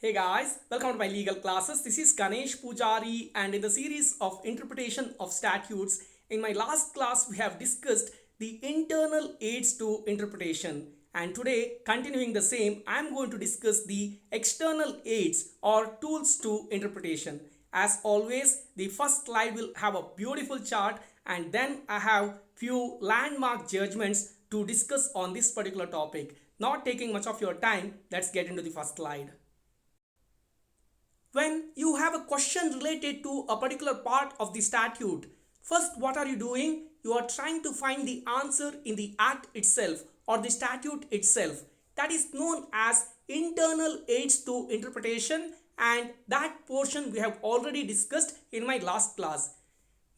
Hey guys, welcome to my legal classes. This is Ganesh Pujari, and in the series of interpretation of statutes, in my last class we have discussed the internal aids to interpretation, and today, continuing the same, I am going to discuss the external aids or tools to interpretation. As always, the first slide will have a beautiful chart, and then I have few landmark judgments to discuss on this particular topic. Not taking much of your time, let's get into the first slide. When you have a question related to a particular part of the statute, first what are you doing? You are trying to find the answer in the act itself or the statute itself. That is known as internal aids to interpretation, and that portion we have already discussed in my last class.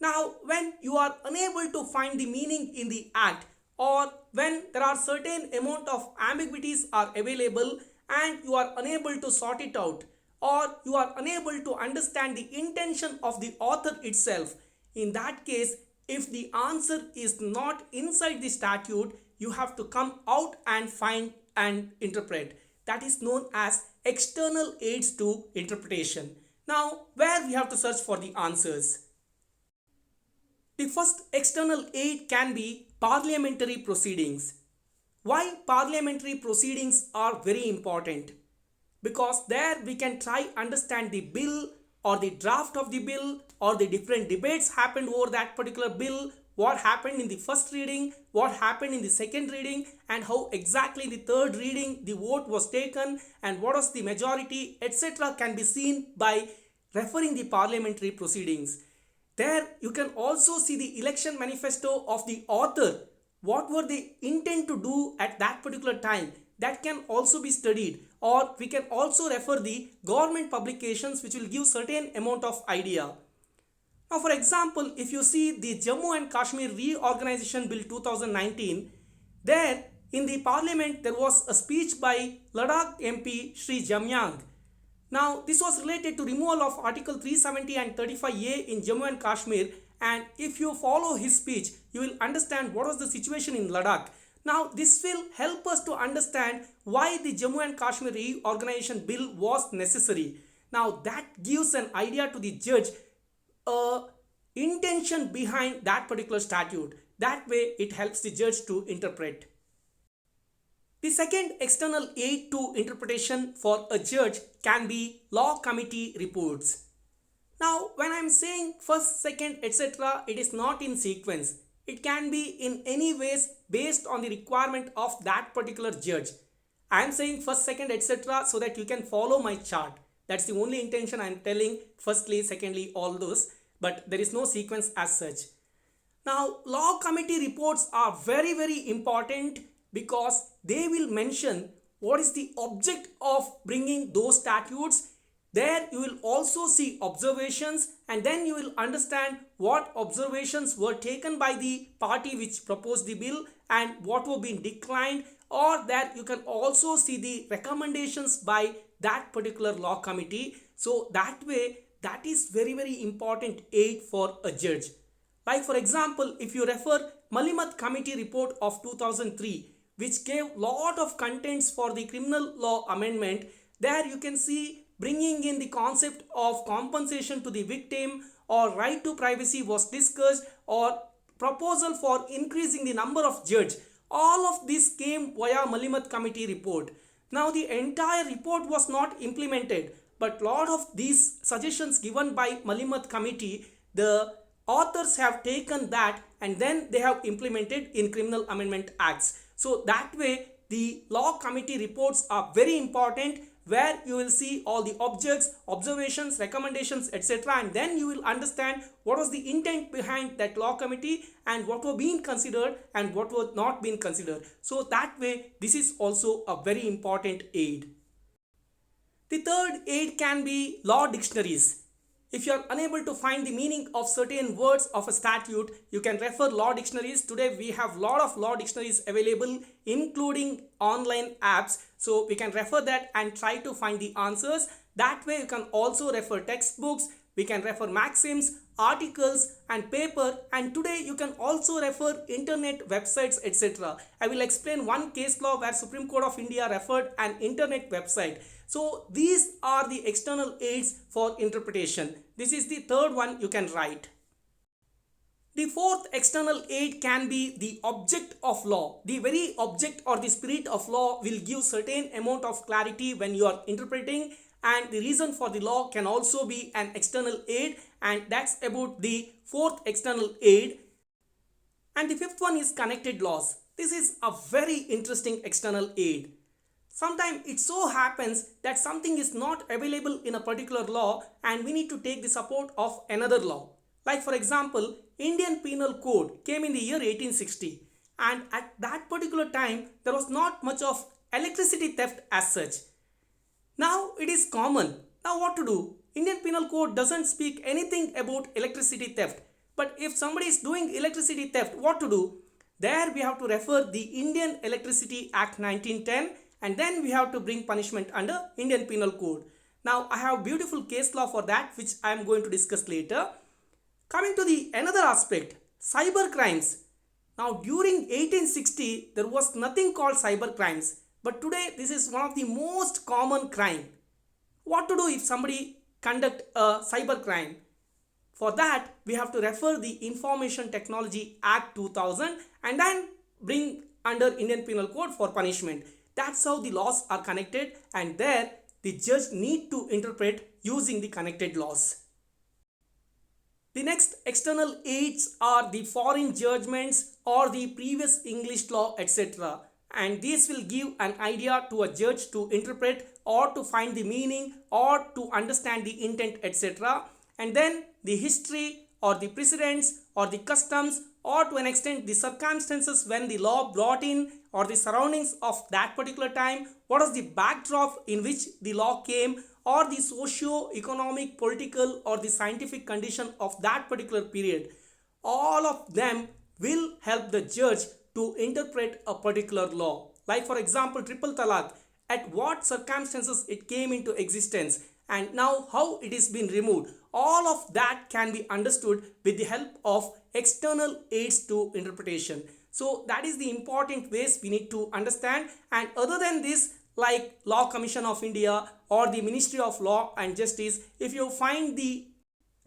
Now, when you are unable to find the meaning in the act, or when there are certain amount of ambiguities are available and you are unable to sort it out, or you are unable to understand the intention of the author itself, in that case, if the answer is not inside the statute, you have to come out and find and interpret. That is known as external aids to interpretation. Now, where we have to search for the answers? The first external aid can be parliamentary proceedings. Why parliamentary proceedings are very important? Because there we can try understand the bill or the draft of the bill or the different debates happened over that particular bill, what happened in the first reading, what happened in the second reading, and how exactly in the third reading the vote was taken and what was the majority, etc. can be seen by referring the parliamentary proceedings. There you can also see the election manifesto of the author. What were they intent to do at that particular time? That can also be studied, or we can also refer the government publications which will give certain amount of idea. Now for example, if you see the Jammu and Kashmir Reorganization Bill 2019, there in the parliament there was a speech by Ladakh MP Sri Jamyang. Now this was related to removal of Article 370 and 35A in Jammu and Kashmir, and if you follow his speech, you will understand what was the situation in Ladakh. Now this will help us to understand why the Jammu and Kashmir Reorganization Bill was necessary. Now that gives an idea to the judge, intention behind that particular statute. That way it helps the judge to interpret. The second external aid to interpretation for a judge can be law committee reports. Now when I am saying first, second, etc., it is not in sequence. It can be in any ways based on the requirement of that particular judge. I am saying first, second, etc. so that you can follow my chart. That's the only intention I am telling, firstly, secondly, all those, but there is no sequence as such. Now law committee reports are very important because they will mention what is the object of bringing those statutes. There you will also see observations, and then you will understand what observations were taken by the party which proposed the bill and what were being declined, or that you can also see the recommendations by that particular law committee. So that way, that is very important aid for a judge. Like for example, if you refer Malimat Committee report of 2003, which gave lot of contents for the criminal law amendment, there you can see bringing in the concept of compensation to the victim, or right to privacy was discussed, or proposal for increasing the number of judge. All of this came via Malimat Committee report. Now the entire report was not implemented, but lot of these suggestions given by Malimat Committee, the authors have taken that and then they have implemented in criminal amendment acts. So that way the law committee reports are very important, where you will see all the objects, observations, recommendations, etc., and then you will understand what was the intent behind that law committee and what were being considered and what were not being considered. So that way this is also a very important aid. The third aid can be law dictionaries. If you are unable to find the meaning of certain words of a statute, you can refer law dictionaries. Today we have lot of law dictionaries available, including online apps. So we can refer that and try to find the answers. That way you can also refer textbooks, We can refer maxims, articles and paper, and today you can also refer internet websites, etc. I will explain one case law where Supreme Court of India referred an internet website. So these are the external aids for interpretation. This is the third one you can write. The fourth external aid can be the object of law. The very object or the spirit of law will give certain amount of clarity when you are interpreting, and the reason for the law can also be an external aid, and that's about the fourth external aid. And the fifth one is connected laws. This is a very interesting external aid. Sometimes it so happens that something is not available in a particular law and we need to take the support of another law. Like for example, Indian Penal Code came in the year 1860, and at that particular time there was not much of electricity theft as such. Now it is common. Now what to do? Indian Penal Code doesn't speak anything about electricity theft. But if somebody is doing electricity theft, what to do? There we have to refer the Indian Electricity Act 1910, and then we have to bring punishment under Indian Penal Code. Now I have beautiful case law for that which I am going to discuss later. Coming to the another aspect, cyber crimes. Now during 1860 there was nothing called cyber crimes, but today this is one of the most common crime. What to do if somebody conduct a cyber crime? For that we have to refer the Information Technology Act 2000 and then bring under Indian Penal Code for punishment. That's how the laws are connected, and there the judge need to interpret using the connected laws. The next external aids are the foreign judgments or the previous English law, etc. And these will give an idea to a judge to interpret or to find the meaning or to understand the intent, etc. And then the history or the precedents or the customs, or to an extent the circumstances when the law brought in, or the surroundings of that particular time, what was the backdrop in which the law came, or the socio-economic, political or the scientific condition of that particular period. All of them will help the judge to interpret a particular law. Like for example, triple talaq, at what circumstances it came into existence and now how it is been removed. All of that can be understood with the help of external aids to interpretation. So that is the important ways we need to understand. And other than this, like Law Commission of India or the Ministry of Law and Justice, if you find the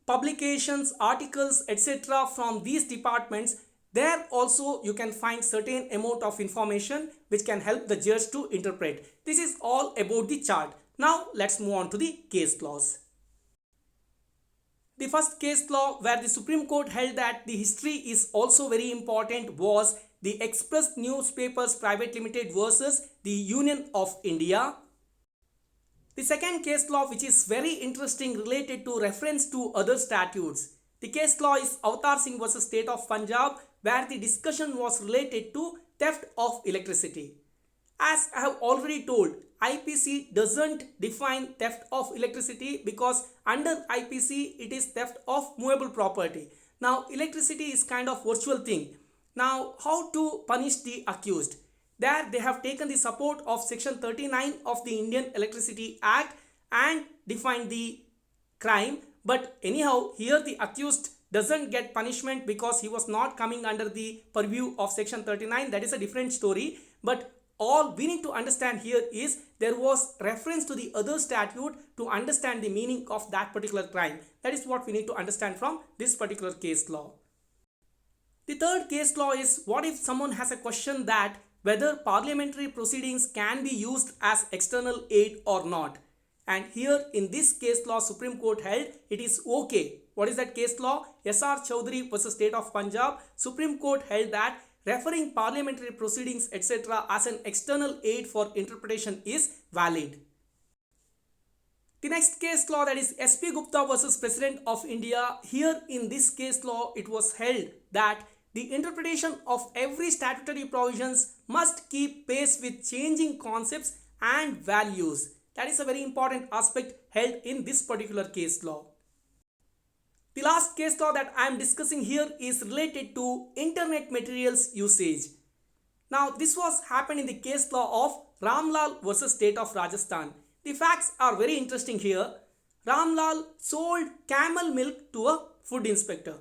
publications, articles, etc. from these departments, there also you can find certain amount of information which can help the judge to interpret. This is all about the chart. Now let's move on to the case laws. The first case law where the Supreme Court held that the history is also very important was the Express Newspapers Private Limited versus the Union of India. The second case law which is very interesting related to reference to other statutes. The case law is Avatar Singh versus State of Punjab, where the discussion was related to theft of electricity. As I have already told, IPC doesn't define theft of electricity because under IPC it is theft of movable property. Now electricity is kind of virtual thing. Now how to punish the accused? There they have taken the support of section 39 of the Indian Electricity Act and defined the crime. But anyhow, here the accused doesn't get punishment because he was not coming under the purview of section 39. That is a different story. But all we need to understand here is there was reference to the other statute to understand the meaning of that particular crime. That is what we need to understand from this particular case law. The third case law is, what if someone has a question that whether parliamentary proceedings can be used as external aid or not. And here in this case law, Supreme Court held it is okay. What is that case law? S.R. Chowdhury versus State of Punjab. Supreme Court held that referring parliamentary proceedings etc. as an external aid for interpretation is valid. The next case law, that is S.P. Gupta versus President of India. Here in this case law, it was held that the interpretation of every statutory provisions must keep pace with changing concepts and values. That is a very important aspect held in this particular case law. The last case law that I am discussing here is related to internet materials usage. Now this was happened in the case law of Ramlal versus State of Rajasthan. The facts are very interesting here. Ramlal sold camel milk to a food inspector.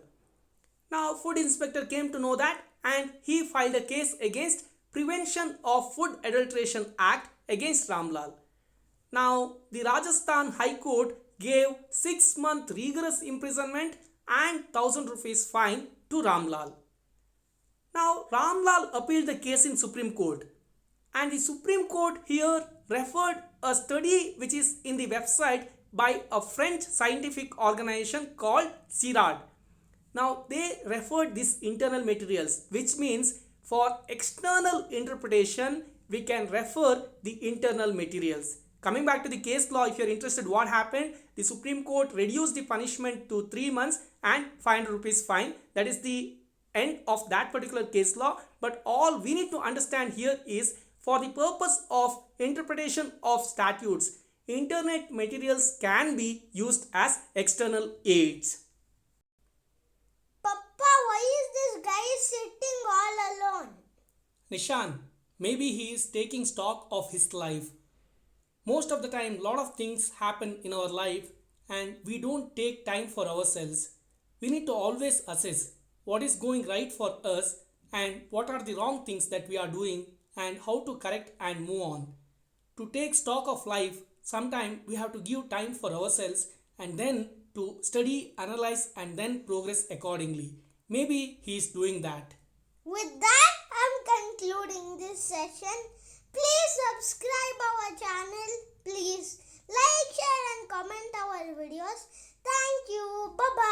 Now, food inspector came to know that and he filed a case against Prevention of Food Adulteration Act against Ramlal. Now, the Rajasthan High Court gave 6-month rigorous imprisonment and 1000 rupees fine to Ramlal. Now, Ramlal appealed the case in Supreme Court, and the Supreme Court here referred a study which is in the website by a French scientific organization called CIRAD. Now, they referred these internal materials, which means for external interpretation, we can refer the internal materials. Coming back to the case law, if you are interested what happened, the Supreme Court reduced the punishment to 3 months and 500 rupees fine. That is the end of that particular case law. But all we need to understand here is for the purpose of interpretation of statutes, internet materials can be used as external aids. Papa, why is this guy sitting all alone? Nishan, maybe he is taking stock of his life. Most of the time, lot of things happen in our life and we don't take time for ourselves. We need to always assess what is going right for us and what are the wrong things that we are doing and how to correct and move on. To take stock of life, sometimes we have to give time for ourselves and then to study, analyze and then progress accordingly. Maybe he is doing that. With that, I'm concluding this session. Please subscribe our channel. Please like, share and comment our videos. Thank you. Bye-bye.